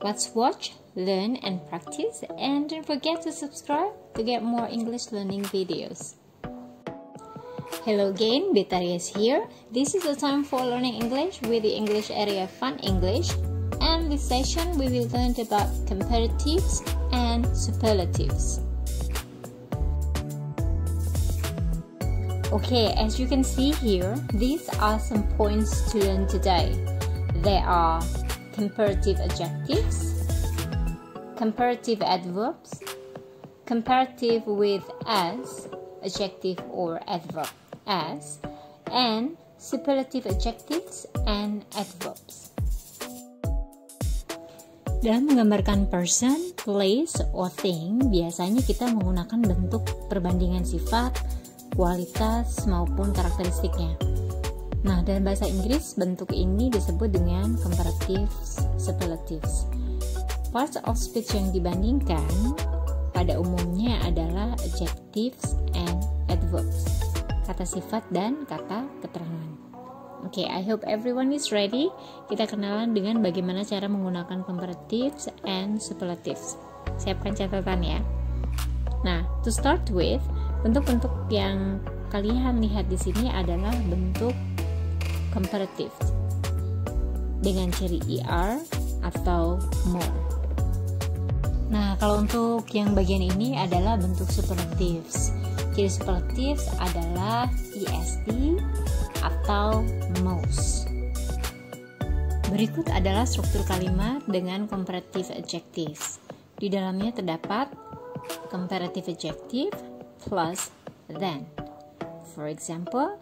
Let's watch, learn, and practice, and don't forget to subscribe to get more English learning videos. Hello again, Betarias here. This is the time for learning English with the English area Fun English, and this session we will learn about comparatives and superlatives. Okay, as you can see here, these are some points to learn today. They are comparative adjectives, comparative adverbs, comparative with as, adjective or adverb as, and superlative adjectives and adverbs. Dalam menggambarkan person, place, or thing, biasanya kita menggunakan bentuk perbandingan sifat, kualitas, maupun karakteristiknya. Nah, dalam bahasa Inggris, bentuk ini disebut dengan comparatives, superlatives. Parts of speech yang dibandingkan pada umumnya adalah adjectives and adverbs, kata sifat dan kata keterangan. Oke, I hope everyone is ready. Kita kenalan dengan bagaimana cara menggunakan comparatives and superlatives. Siapkan catatan ya. Nah, to start with, bentuk-bentuk yang kalian lihat di sini adalah bentuk comparative dengan ciri er atau more. Nah, kalau untuk yang bagian ini adalah bentuk superlatives. Ciri superlatives adalah est atau most. Berikut adalah struktur kalimat dengan comparative adjectives. Di dalamnya terdapat comparative adjective plus than. For example,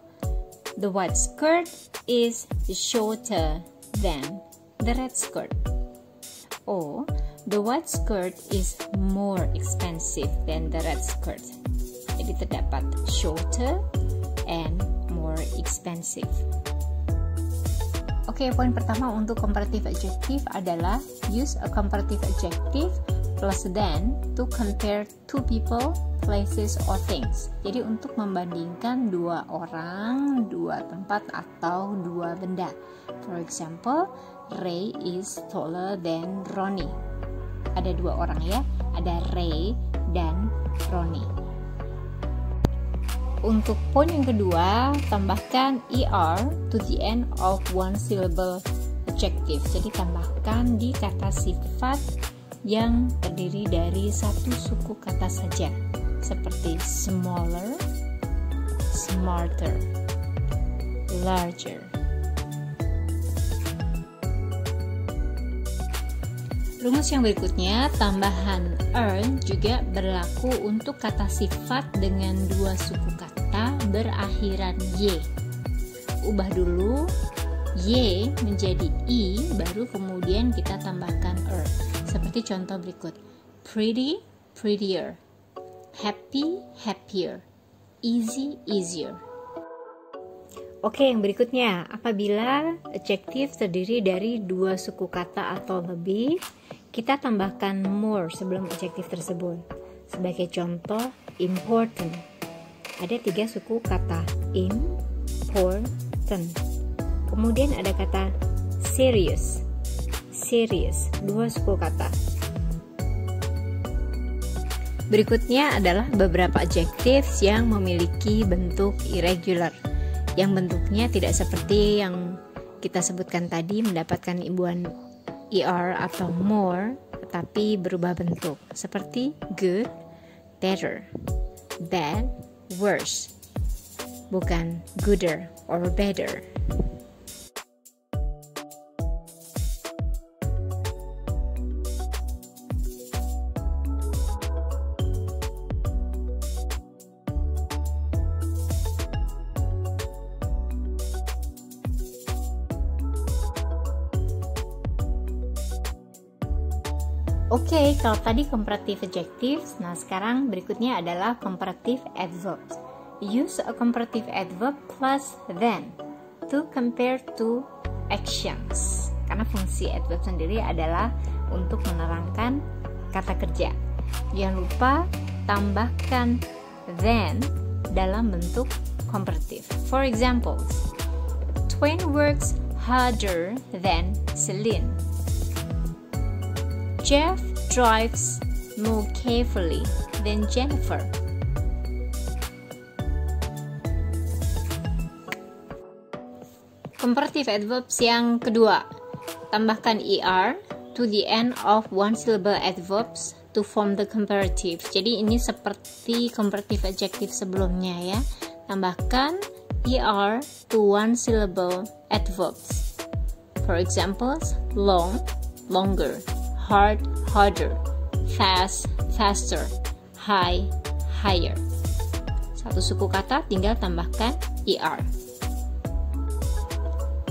the white skirt is shorter than the red skirt. Or, the white skirt is more expensive than the red skirt. Jadi terdapat shorter and more expensive. Oke, poin pertama untuk comparative adjective adalah use a comparative adjective plus than to compare two people, places, or things. Jadi untuk membandingkan dua orang, dua tempat, atau dua benda. For example, Ray is taller than Ronnie. Ada dua orang ya, ada Ray dan Ronnie. Untuk poin yang kedua, tambahkan er to the end of one syllable adjective. Jadi tambahkan di kata sifat yang terdiri dari satu suku kata saja, seperti smaller, smarter, larger. Rumus yang berikutnya, tambahan juga berlaku untuk kata sifat dengan dua suku kata berakhiran y. Ubah dulu y menjadi i, baru kemudian kita tambahkan seperti contoh berikut: pretty, prettier, happy, happier, easy, easier. Oke, yang berikutnya, apabila adjektif terdiri dari dua suku kata atau lebih, kita tambahkan more sebelum adjektif tersebut. Sebagai contoh, important. Ada tiga suku kata, important. Kemudian ada kata serious, serious, dua suku kata. Berikutnya adalah beberapa adjektif yang memiliki bentuk irregular, yang bentuknya tidak seperti yang kita sebutkan tadi mendapatkan imbuhan er atau more, tetapi berubah bentuk, seperti good, better, bad, worse, bukan gooder or better. Oke, kalau tadi comparative adjectives, nah sekarang berikutnya adalah comparative adverbs. Use a comparative adverb plus than to compare two actions. Karena fungsi adverb sendiri adalah untuk menerangkan kata kerja. Jangan lupa tambahkan than dalam bentuk comparative. For example, Twain works harder than Celine. Jeff drives more carefully than Jennifer. Comparative adverbs yang kedua, tambahkan er to the end of one syllable adverbs to form the comparative. Jadi ini seperti comparative adjective sebelumnya ya. Tambahkan er to one syllable adverbs. For example, long, longer, hard, harder, fast, faster, high, higher. Satu suku kata tinggal tambahkan er.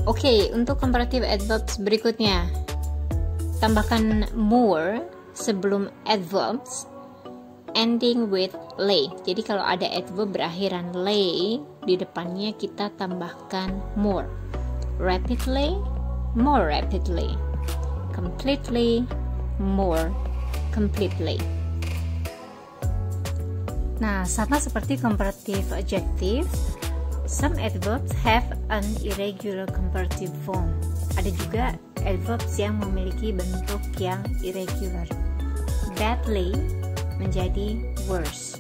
Oke, untuk comparative adverbs berikutnya, tambahkan more sebelum adverbs ending with lay. Jadi kalau ada adverb berakhiran lay, di depannya kita tambahkan more. Rapidly, more rapidly. Completely, more completely. Nah, sama seperti comparative adjective, some adverbs have an irregular comparative form. Ada juga adverbs yang memiliki bentuk yang irregular. Badly menjadi worse.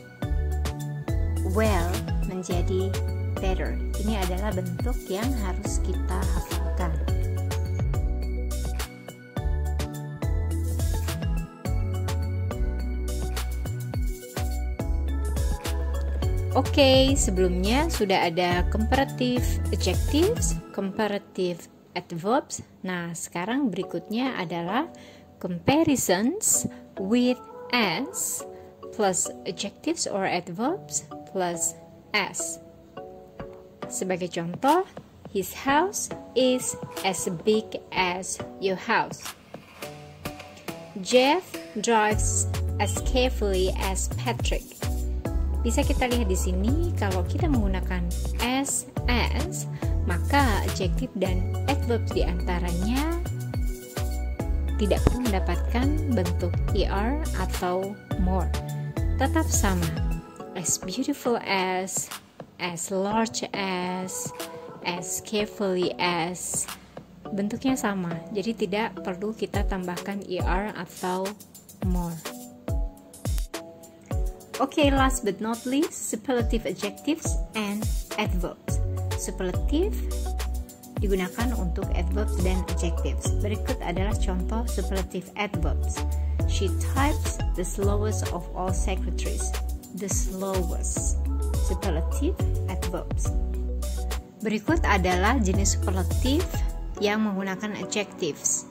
Well menjadi better. Ini adalah bentuk yang harus kita hafalkan. Oke, sebelumnya sudah ada comparative adjectives, comparative adverbs. Nah, sekarang berikutnya adalah comparisons with as plus adjectives or adverbs plus as. Sebagai contoh, his house is as big as your house. Jeff drives as carefully as Patrick. Bisa kita lihat di sini, kalau kita menggunakan as, maka adjective dan adverb di antaranya tidak perlu mendapatkan bentuk er atau more. Tetap sama. As beautiful as large as carefully as. Bentuknya sama, jadi tidak perlu kita tambahkan er atau more. Oke, last but not least, superlative adjectives and adverbs. Superlative digunakan untuk adverbs dan adjectives. Berikut adalah contoh superlative adverbs. She types the slowest of all secretaries. The slowest. Superlative adverbs. Berikut adalah jenis superlative yang menggunakan adjectives.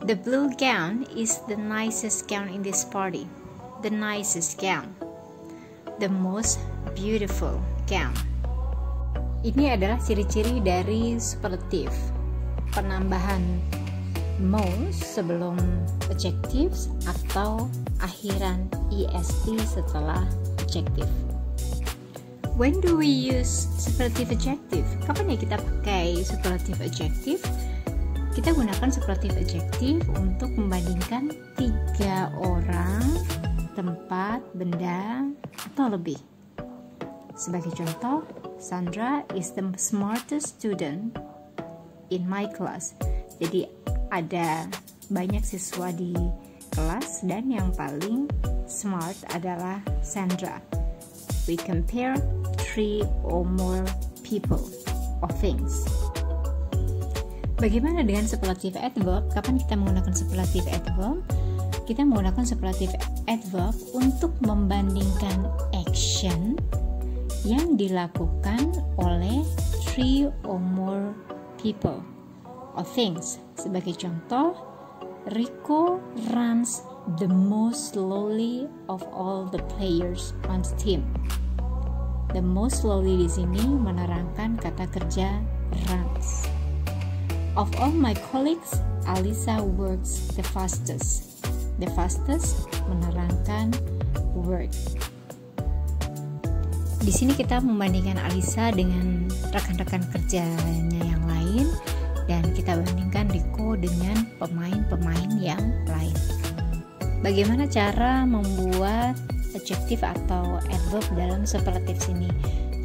The blue gown is the nicest gown in this party. The nicest gown. The most beautiful gown. Ini adalah ciri-ciri dari superlative. Penambahan most sebelum adjectives atau akhiran est setelah adjective. When do we use superlative adjective? Kapan ya kita pakai superlative adjective? Kita gunakan superlative adjective untuk membandingkan 3 orang, tempat, benda, atau lebih. Sebagai contoh, Sandra is the smartest student in my class. Jadi ada banyak siswa di kelas dan yang paling smart adalah Sandra. We compare 3 or more people or things. Bagaimana dengan superlative adverb? Kapan kita menggunakan superlative adverb? Kita menggunakan superlative adverb untuk membandingkan action yang dilakukan oleh 3 or more people or things. Sebagai contoh, Rico runs the most slowly of all the players on the team. The most slowly di sini menerangkan kata kerja runs. Of all my colleagues, Alisa works the fastest. The fastest menerangkan work. Di sini kita membandingkan Alisa dengan rekan-rekan kerjanya yang lain dan kita bandingkan Rico dengan pemain-pemain yang lain. Bagaimana cara membuat adjective atau adverb dalam superlative sini?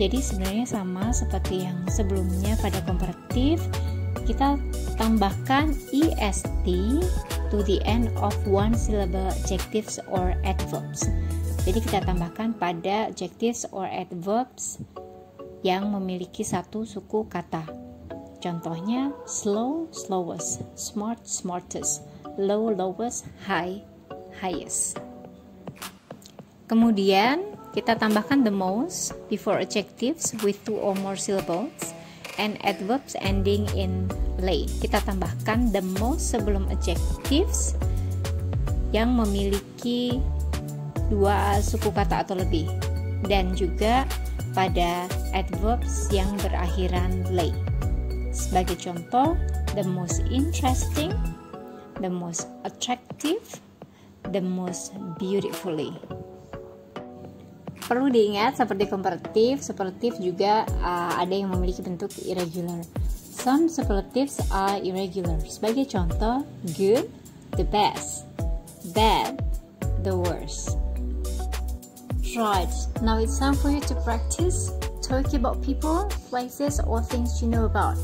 Jadi sebenarnya sama seperti yang sebelumnya pada comparative, kita tambahkan est to the end of one syllable adjectives or adverbs. Jadi kita tambahkan pada adjectives or adverbs yang memiliki satu suku kata. Contohnya slow, slowest, smart, smartest, low, lowest, high, highest. Kemudian kita tambahkan the most before adjectives with 2 or more syllables and adverbs ending in lay. Kita tambahkan the most sebelum adjectives yang memiliki 2 suku kata atau lebih, dan juga pada adverbs yang berakhiran lay. Sebagai contoh, the most interesting, the most attractive, the most beautifully. Perlu diingat, seperti comparative, superlative juga ada yang memiliki bentuk irregular. Some superlatives are irregular. Sebagai contoh, good, the best, bad, the worst. Right, now it's time for you to practice. Talk about people, places, or things you know about.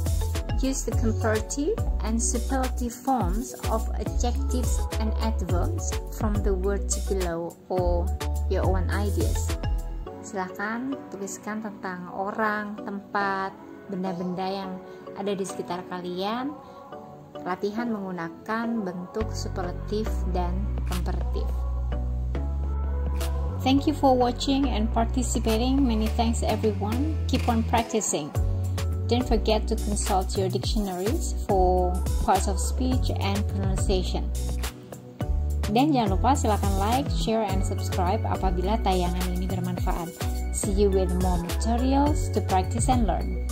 Use the comparative and superlative forms of adjectives and adverbs from the words below or your own ideas. Silahkan tuliskan tentang orang, tempat, benda-benda yang ada di sekitar kalian. Latihan menggunakan bentuk superlatif dan comparative. Thank you for watching and participating. Many thanks everyone. Keep on practicing. Don't forget to consult your dictionaries for parts of speech and pronunciation. Dan jangan lupa silakan like, share, and subscribe apabila tayangan ini bermanfaat. See you with more materials to practice and learn.